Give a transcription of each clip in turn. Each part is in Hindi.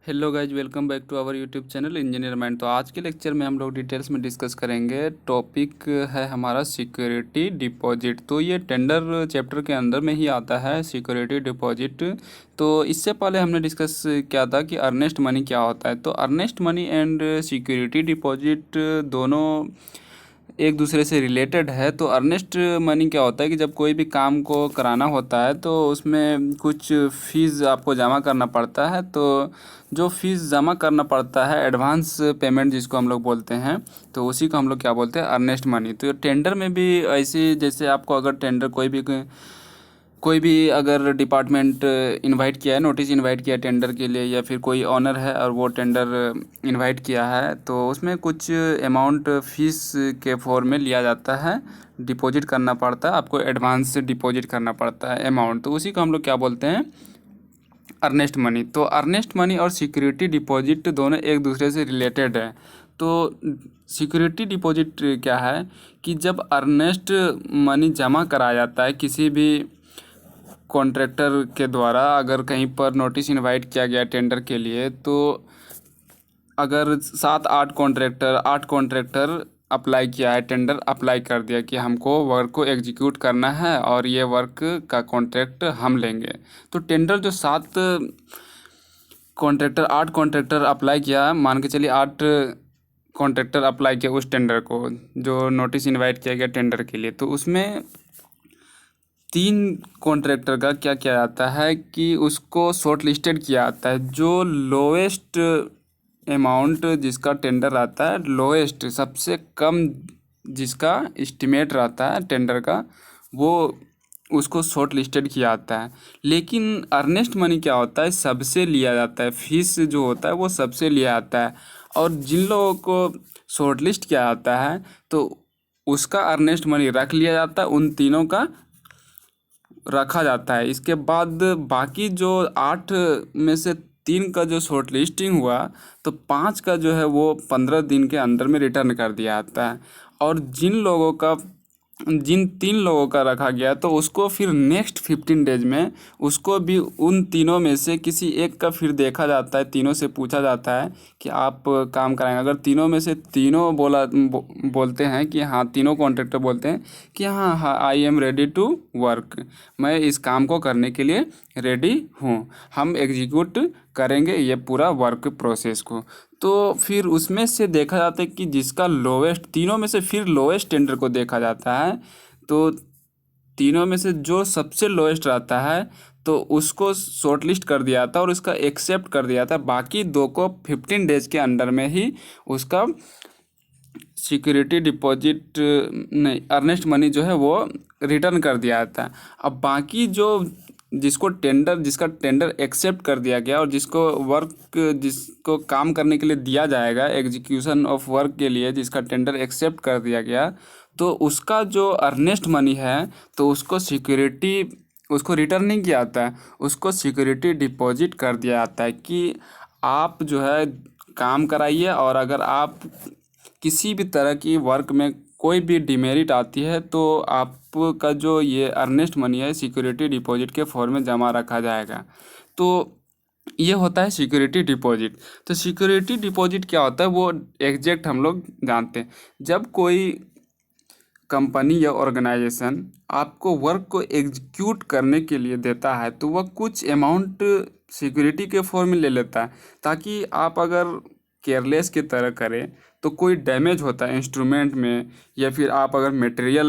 Hello guys, welcome back to our YouTube channel Engineer Mind. तो आज के लेक्चर में हम लोग डिटेल्स में डिस्कस करेंगे। टॉपिक है हमारा सिक्योरिटी डिपॉजिट। तो ये टेंडर चैप्टर के अंदर में ही आता है सिक्योरिटी डिपॉजिट। तो इससे पहले हमने डिस्कस किया था कि अर्नेस्ट मनी क्या होता है। तो earnest money and security deposit दोनों एक दूसरे से रिलेटेड है। तो अर्नेस्ट मनी क्या होता है कि जब कोई भी काम को कराना होता है तो उसमें कुछ फ़ीस आपको जमा करना पड़ता है। तो जो फ़ीस जमा करना पड़ता है, एडवांस पेमेंट जिसको हम लोग बोलते हैं, तो उसी को हम लोग क्या बोलते हैं, अर्नेस्ट मनी। तो टेंडर में भी ऐसी, जैसे आपको अगर टेंडर कोई भी अगर डिपार्टमेंट इनवाइट किया है, नोटिस इनवाइट किया है टेंडर के लिए, या फिर कोई ऑनर है और वो टेंडर इनवाइट किया है, तो उसमें कुछ अमाउंट फ़ीस के फॉर्म में लिया जाता है, डिपॉजिट करना पड़ता है, आपको एडवांस से डिपॉजिट करना पड़ता है अमाउंट। तो उसी को हम लोग क्या बोलते हैं, अर्नेस्ट मनी। तो अर्नेस्ट मनी और सिक्योरिटी डिपॉजिट दोनों एक दूसरे से रिलेटेड है। तो सिक्योरिटी डिपॉजिट क्या है कि जब अर्नेस्ट मनी जमा कराया जाता है किसी भी कॉन्ट्रैक्टर के द्वारा, अगर कहीं पर नोटिस इनवाइट किया गया टेंडर के लिए, तो अगर 8 कॉन्ट्रैक्टर अप्लाई किया है, टेंडर अप्लाई कर दिया कि हमको वर्क को एग्जीक्यूट करना है और ये वर्क का कॉन्ट्रैक्ट हम लेंगे। तो टेंडर जो 8 कॉन्ट्रैक्टर अप्लाई किया, मान के चलिए 8 कॉन्ट्रैक्टर अप्लाई किया उस टेंडर को, जो नोटिस इनवाइट किया गया टेंडर के लिए। तो उसमें 3 कॉन्ट्रैक्टर का क्या किया जाता है कि उसको शॉर्ट लिस्टेड किया जाता है। जो लोएस्ट अमाउंट जिसका टेंडर आता है, लोएस्ट सबसे कम जिसका एस्टिमेट रहता है टेंडर का, वो उसको शॉर्ट लिस्टेड किया जाता है। लेकिन अर्नेस्ट मनी क्या होता है, सबसे लिया जाता है, फीस जो होता है वो सबसे लिया जाता है। और जिन लोगों को शॉर्ट लिस्ट किया जाता है तो उसका अर्नेस्ट मनी रख लिया जाता है, उन तीनों का रखा जाता है। इसके बाद बाकी जो 8 में से 3 का जो शॉर्ट लिस्टिंग हुआ, तो 5 का जो है वो 15 दिन के अंदर में रिटर्न कर दिया जाता है। और जिन 3 लोगों का रखा गया तो उसको फिर नेक्स्ट 15 डेज में उसको भी उन तीनों में से किसी एक का फिर देखा जाता है, तीनों से पूछा जाता है कि आप काम कराएंगे। अगर तीनों में से तीनों बोलते हैं कि हाँ, तीनों कॉन्ट्रैक्टर बोलते हैं कि हाँ हाँ, I am ready to work, मैं इस काम को करने के लिए रेडी हूँ, हम एग्जीक्यूट करेंगे ये पूरा वर्क प्रोसेस को। तो फिर उसमें से देखा जाता है कि जिसका लोएस्ट, तीनों में से फिर लोएस्ट टेंडर को देखा जाता है। तो तीनों में से जो सबसे लोएस्ट रहता है तो उसको शॉर्ट लिस्ट कर दिया जाता है और उसका एक्सेप्ट कर दिया जाता है। बाकी 2 को 15 डेज के अंदर में ही उसका सिक्योरिटी डिपॉजिट नहीं, अर्नेस्ट मनी जो है वो रिटर्न कर दिया जाता है। अब बाकी जो जिसका टेंडर एक्सेप्ट कर दिया गया और जिसको काम करने के लिए दिया जाएगा, एग्जीक्यूशन ऑफ वर्क के लिए जिसका टेंडर एक्सेप्ट कर दिया गया, तो उसका जो अर्नेस्ट मनी है तो उसको रिटर्न नहीं किया जाता है, उसको सिक्योरिटी डिपॉजिट कर दिया जाता है कि आप जो है काम कराइए, और अगर आप किसी भी तरह की वर्क में कोई भी डिमेरिट आती है तो आपका जो ये अर्नेस्ट मनी है सिक्योरिटी डिपॉजिट के फॉर्म में जमा रखा जाएगा। तो ये होता है सिक्योरिटी डिपॉजिट। तो सिक्योरिटी डिपॉजिट क्या होता है वो एग्जैक्ट हम लोग जानते हैं। जब कोई कंपनी या ऑर्गेनाइजेशन आपको वर्क को एग्जीक्यूट करने के लिए देता है तो वह कुछ अमाउंट सिक्योरिटी के फॉर्म में ले लेता है, ताकि आप अगर केयरलेस की तरह करें तो कोई डैमेज होता है इंस्ट्रूमेंट में, या फिर आप अगर मटेरियल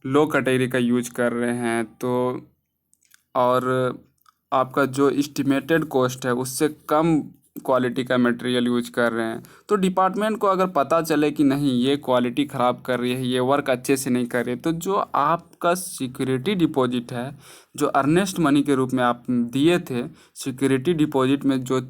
लो कैटेगरी का यूज कर रहे हैं तो, और आपका जो एस्टिमेटेड कॉस्ट है उससे कम क्वालिटी का मटेरियल यूज कर रहे हैं, तो डिपार्टमेंट को अगर पता चले कि नहीं ये क्वालिटी ख़राब कर रही है, ये वर्क अच्छे से नहीं कर रही है, तो जो आपका सिक्योरिटी डिपॉजिट है, जो अर्नेस्ट मनी के रूप में आप दिए थे, सिक्योरिटी डिपॉजिट में जो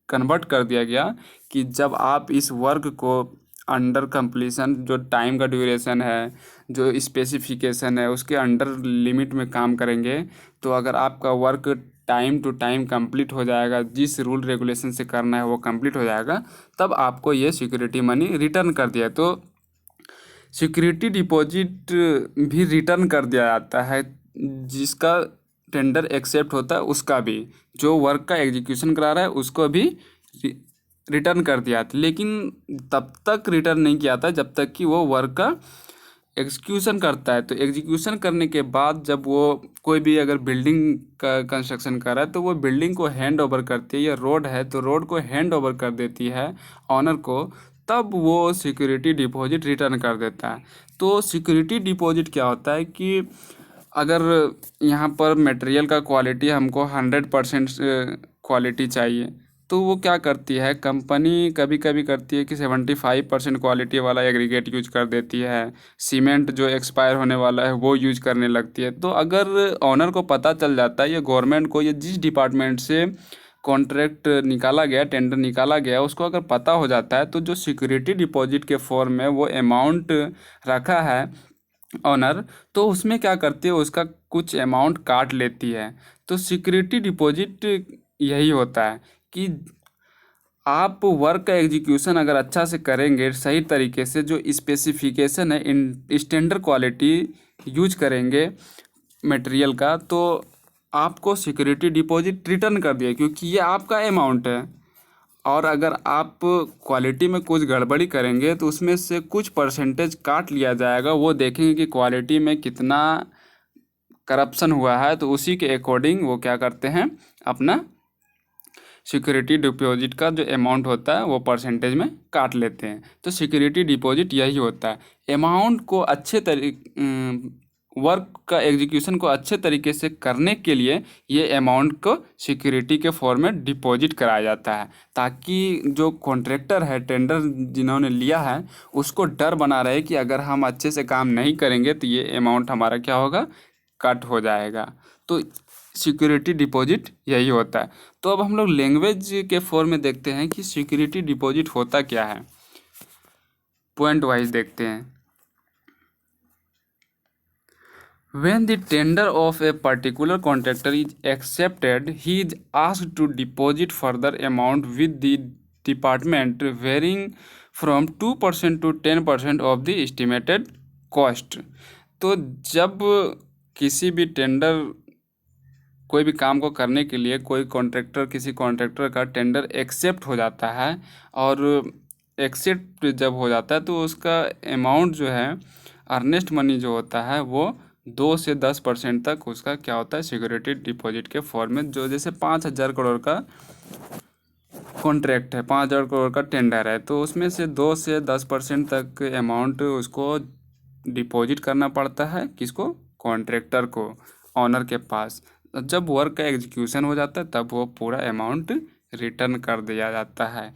कन्वर्ट कर दिया गया कि जब आप इस वर्क को अंडर कंप्लीशन, जो टाइम का ड्यूरेशन है, जो स्पेसिफिकेशन है, उसके अंडर लिमिट में काम करेंगे, तो अगर आपका work time to time complete हो जाएगा, जिस रूल रेगुलेशन से करना है वो कंप्लीट हो जाएगा, तब आपको ये सिक्योरिटी मनी रिटर्न कर दिया। तो सिक्योरिटी डिपॉजिट भी रिटर्न कर दिया जाता है, जिसका टेंडर एक्सेप्ट होता है उसका भी, जो वर्क का एग्जीक्यूशन करा रहा है उसको भी रिटर्न कर दिया था, लेकिन तब तक रिटर्न नहीं किया था जब तक कि वो वर्क का एग्जीक्यूशन करता है। तो एग्जीक्यूशन करने के बाद जब वो कोई भी अगर बिल्डिंग का कंस्ट्रक्शन कर रहा है तो वो बिल्डिंग को हैंड ओवर करती है, या रोड है तो रोड को हैंड ओवर कर देती है ऑनर को, तब वो सिक्योरिटी डिपॉजिट रिटर्न कर देता है। तो सिक्योरिटी डिपॉजिट क्या होता है कि अगर यहाँ पर मटेरियल का क्वालिटी हमको 100% क्वालिटी चाहिए, तो वो क्या करती है कंपनी, कभी कभी करती है कि 75% क्वालिटी वाला एग्रीगेट यूज कर देती है, सीमेंट जो एक्सपायर होने वाला है वो यूज करने लगती है। तो अगर ऑनर को पता चल जाता है, या गवर्नमेंट को, या जिस डिपार्टमेंट से कॉन्ट्रैक्ट निकाला गया, टेंडर निकाला गया, उसको अगर पता हो जाता है, तो जो सिक्योरिटी डिपॉजिट के फॉर्म में वो अमाउंट रखा है ऑनर, तो उसमें क्या करती है उसका कुछ अमाउंट काट लेती है। तो सिक्योरिटी डिपॉजिट यही होता है कि आप वर्क का एग्जीक्यूशन अगर अच्छा से करेंगे, सही तरीके से जो स्पेसिफिकेशन है इन स्टैंडर्ड क्वालिटी यूज करेंगे मटेरियल का, तो आपको सिक्योरिटी डिपॉजिट रिटर्न कर दिया, क्योंकि ये आपका अमाउंट है। और अगर आप क्वालिटी में कुछ गड़बड़ी करेंगे तो उसमें से कुछ परसेंटेज काट लिया जाएगा, वो देखेंगे कि क्वालिटी में कितना करप्शन हुआ है, तो उसी के अकॉर्डिंग वो क्या करते हैं, अपना सिक्योरिटी डिपॉजिट का जो अमाउंट होता है वो परसेंटेज में काट लेते हैं। तो सिक्योरिटी डिपॉजिट यही होता है। अमाउंट को अच्छे वर्क का एग्जीक्यूशन को अच्छे तरीके से करने के लिए ये अमाउंट को सिक्योरिटी के फॉर्म में डिपॉजिट कराया जाता है, ताकि जो कॉन्ट्रैक्टर है, टेंडर जिन्होंने लिया है, उसको डर बना रहे कि अगर हम अच्छे से काम नहीं करेंगे तो ये अमाउंट हमारा क्या होगा, कट हो जाएगा। तो सिक्योरिटी डिपॉजिट यही होता है। तो अब हम लोग लैंग्वेज के फॉर्म में देखते हैं कि सिक्योरिटी डिपॉजिट होता क्या है, पॉइंट वाइज देखते हैं। When the tender of a particular contractor is accepted, he is asked to deposit further amount with the department, varying from 2% to 10% of the estimated cost। तो जब किसी भी टेंडर, कोई भी काम को करने के लिए कोई कॉन्ट्रैक्टर, किसी कॉन्ट्रैक्टर का टेंडर एक्सेप्ट हो जाता है, और एक्सेप्ट जब हो जाता है तो उसका अमाउंट जो है, अर्नेस्ट मनी जो होता है, वो 2 से 10% तक उसका क्या होता है, सिक्योरिटी डिपॉजिट के फॉर्म में। जो जैसे 5,000 करोड़ का कॉन्ट्रैक्ट है, 5,000 करोड़ का टेंडर है, तो उसमें से 2 से 10% तक अमाउंट उसको डिपॉजिट करना पड़ता है, किसको, कॉन्ट्रैक्टर को, ऑनर के पास। जब वर्क का एग्जीक्यूशन हो जाता है तब वो पूरा अमाउंट रिटर्न कर दिया जाता है,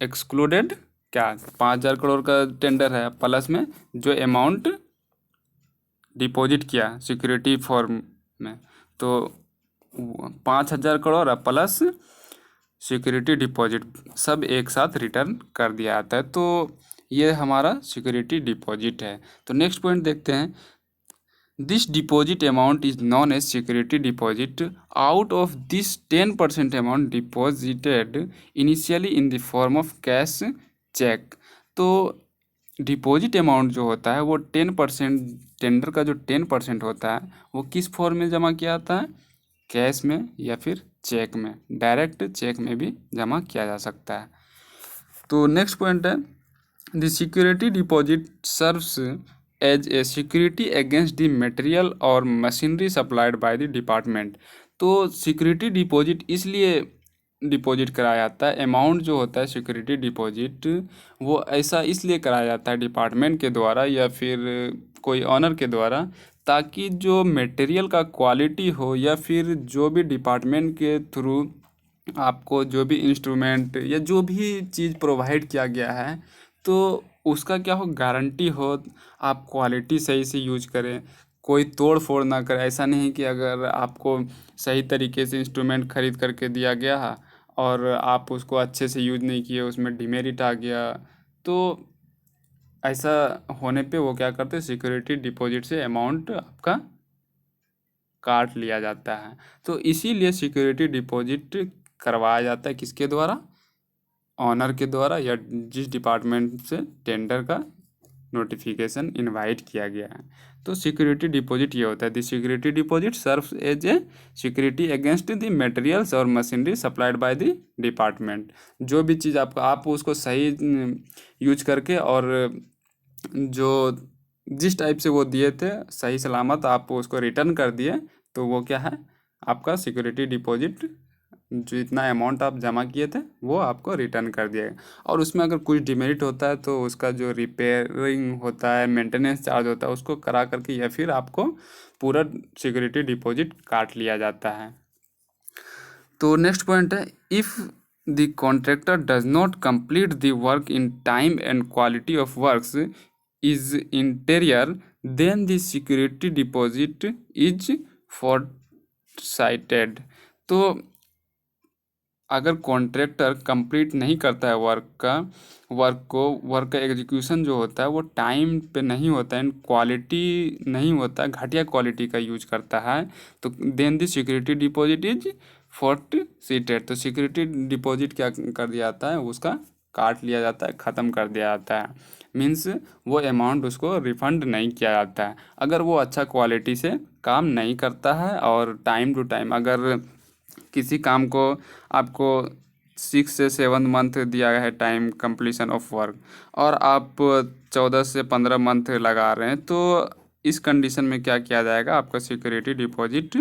एक्सक्लूडेड क्या, 5,000 करोड़ का टेंडर है, प्लस में जो अमाउंट डिपॉजिट किया सिक्योरिटी फॉर्म में, तो 5,000 करोड़ प्लस सिक्योरिटी डिपॉजिट सब एक साथ रिटर्न कर दिया जाता है। तो ये हमारा सिक्योरिटी डिपॉजिट है। तो नेक्स्ट पॉइंट देखते हैं। This deposit amount is known as security deposit. Out of this 10% amount deposited initially in the form of cash cheque. तो डिपॉजिट अमाउंट जो होता है वो 10%, टेंडर का जो 10% होता है वो किस फॉर्म में जमा किया जाता है, कैश में या फिर चेक में, डायरेक्ट चेक में भी जमा किया जा सकता है। तो नेक्स्ट पॉइंट है, the security deposit serves as a security against the material और machinery supplied by the department. तो सिक्योरिटी डिपॉजिट इसलिए डिपॉजिट कराया जाता है, अमाउंट जो होता है सिक्योरिटी डिपॉजिट, वो ऐसा इसलिए कराया जाता है डिपार्टमेंट के द्वारा या फिर कोई ऑनर के द्वारा, ताकि जो मटेरियल का क्वालिटी हो, या फिर जो भी डिपार्टमेंट के थ्रू आपको जो भी इंस्ट्रूमेंट या जो भी चीज़ प्रोवाइड किया गया है, तो उसका क्या हो, गारंटी हो, आप क्वालिटी सही से यूज करें, कोई तोड़ फोड़ ना करें। ऐसा नहीं कि अगर आपको सही तरीके से इंस्ट्रूमेंट खरीद करके दिया गया है और आप उसको अच्छे से यूज नहीं किए, उसमें डिमेरिट आ गया, तो ऐसा होने पे वो क्या करते हैं, सिक्योरिटी डिपॉजिट से अमाउंट आपका काट लिया जाता है। तो इसीलिए सिक्योरिटी डिपॉजिट करवाया जाता है किसके द्वारा, ऑनर के द्वारा, या जिस डिपार्टमेंट से टेंडर का नोटिफिकेशन इनवाइट किया गया है। तो सिक्योरिटी डिपॉजिट ये होता है, the security deposit serves as a security against the materials और machinery supplied by the department. जो भी चीज़ आपको आप उसको सही यूज करके और जो जिस टाइप से वो दिए थे सही सलामत आप उसको रिटर्न कर दिए, तो वो क्या है, आपका सिक्योरिटी डिपॉजिट, जो इतना अमाउंट आप जमा किए थे वो आपको रिटर्न कर दिया। और उसमें अगर कुछ डिमेरिट होता है तो उसका जो रिपेयरिंग होता है, मेंटेनेंस चार्ज होता है, उसको करा करके या फिर आपको पूरा सिक्योरिटी डिपॉजिट काट लिया जाता है। तो नेक्स्ट पॉइंट है, if the contractor does not complete the work in time and quality of works is inferior then the security deposit is forfeited. तो अगर कॉन्ट्रैक्टर कंप्लीट नहीं करता है वर्क का एग्जीक्यूशन जो होता है वो टाइम पे नहीं होता है, क्वालिटी नहीं होता है, घटिया क्वालिटी का यूज करता है, तो then the security deposit is forfeited. तो सिक्योरिटी डिपॉजिट क्या कर दिया जाता है, उसका काट लिया जाता है, ख़त्म कर दिया जाता है। मीन्स वो अमाउंट उसको रिफंड नहीं किया जाता है अगर वो अच्छा क्वालिटी से काम नहीं करता है। और टाइम टू टाइम अगर किसी काम को आपको 6 से 7 मंथ दिया है टाइम कंप्लीशन ऑफ वर्क, और आप 14 से 15 मंथ लगा रहे हैं, तो इस कंडीशन में क्या किया जाएगा, आपका सिक्योरिटी डिपॉजिट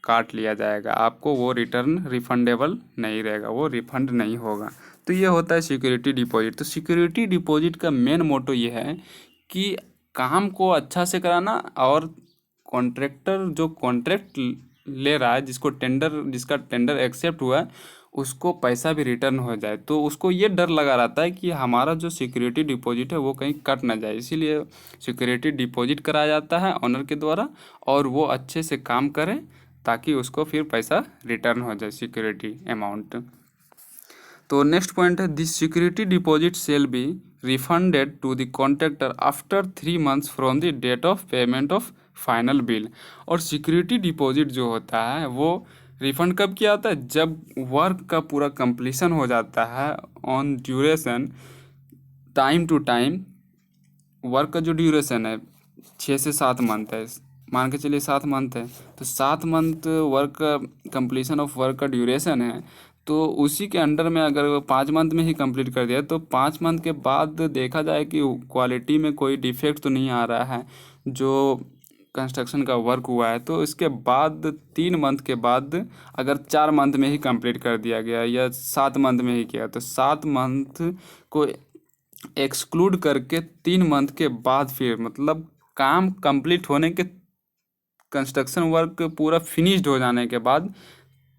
काट लिया जाएगा, आपको वो रिटर्न रिफंडेबल नहीं रहेगा, वो रिफंड नहीं होगा। तो ये होता है सिक्योरिटी डिपॉजिट। तो सिक्योरिटी डिपॉजिट का मेन मोटो ये है कि काम को अच्छा से कराना, और कॉन्ट्रैक्टर जो कॉन्ट्रैक्ट ले रहा है, जिसका टेंडर एक्सेप्ट हुआ है, उसको पैसा भी रिटर्न हो जाए। तो उसको ये डर लगा रहता है कि हमारा जो सिक्योरिटी डिपॉजिट है वो कहीं कट ना जाए, इसीलिए सिक्योरिटी डिपॉजिट कराया जाता है ऑनर के द्वारा, और वो अच्छे से काम करे ताकि उसको फिर पैसा रिटर्न हो जाए, सिक्योरिटी अमाउंट। तो नेक्स्ट पॉइंट है, this security deposit shall be refunded to the contractor after 3 months from the date of payment of final bill. और सिक्योरिटी डिपॉजिट जो होता है वो रिफंड कब किया जाता है, जब वर्क का पूरा कंप्लीशन हो जाता है on duration, time to time. Work का जो ड्यूरेशन है 6 से 7 मंथ है, मान के चलिए 7 मंथ है, तो 7 मंथ वर्क का कंप्लीशन ऑफ वर्क का ड्यूरेशन है, तो उसी के अंडर में अगर वो 5 मंथ में ही कंप्लीट कर दिया, तो 5 मंथ के बाद देखा जाए कि क्वालिटी में कोई डिफेक्ट तो नहीं आ रहा है जो कंस्ट्रक्शन का वर्क हुआ है, तो इसके बाद 3 मंथ के बाद अगर 4 मंथ में ही कंप्लीट कर दिया गया या 7 मंथ में ही किया, तो 7 मंथ को एक्सक्लूड करके 3 मंथ के बाद फिर, मतलब काम कंप्लीट होने के, कंस्ट्रक्शन वर्क पूरा फिनिश्ड हो जाने के बाद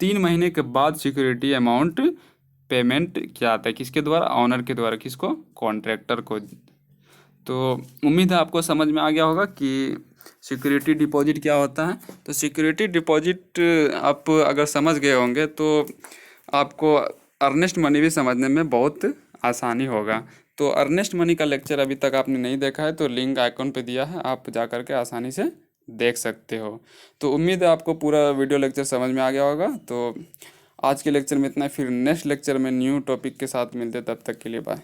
3 महीने के बाद सिक्योरिटी अमाउंट पेमेंट किया जाता है, किसके द्वारा, ऑनर के द्वारा, किसको, कॉन्ट्रैक्टर को। तो उम्मीद है आपको समझ में आ गया होगा कि सिक्योरिटी डिपॉजिट क्या होता है। तो सिक्योरिटी डिपॉजिट आप अगर समझ गए होंगे तो आपको अर्नेस्ट मनी भी समझने में बहुत आसानी होगा। तो अर्नेस्ट मनी का लेक्चर अभी तक आपने नहीं देखा है तो लिंक आइकॉन पे दिया है, आप जा कर के आसानी से देख सकते हो। तो उम्मीद है आपको पूरा वीडियो लेक्चर समझ में आ गया होगा। तो आज के लेक्चर में इतना, फिर नेक्स्ट लेक्चर में न्यू टॉपिक के साथ मिलते, तब तक के लिए बाय।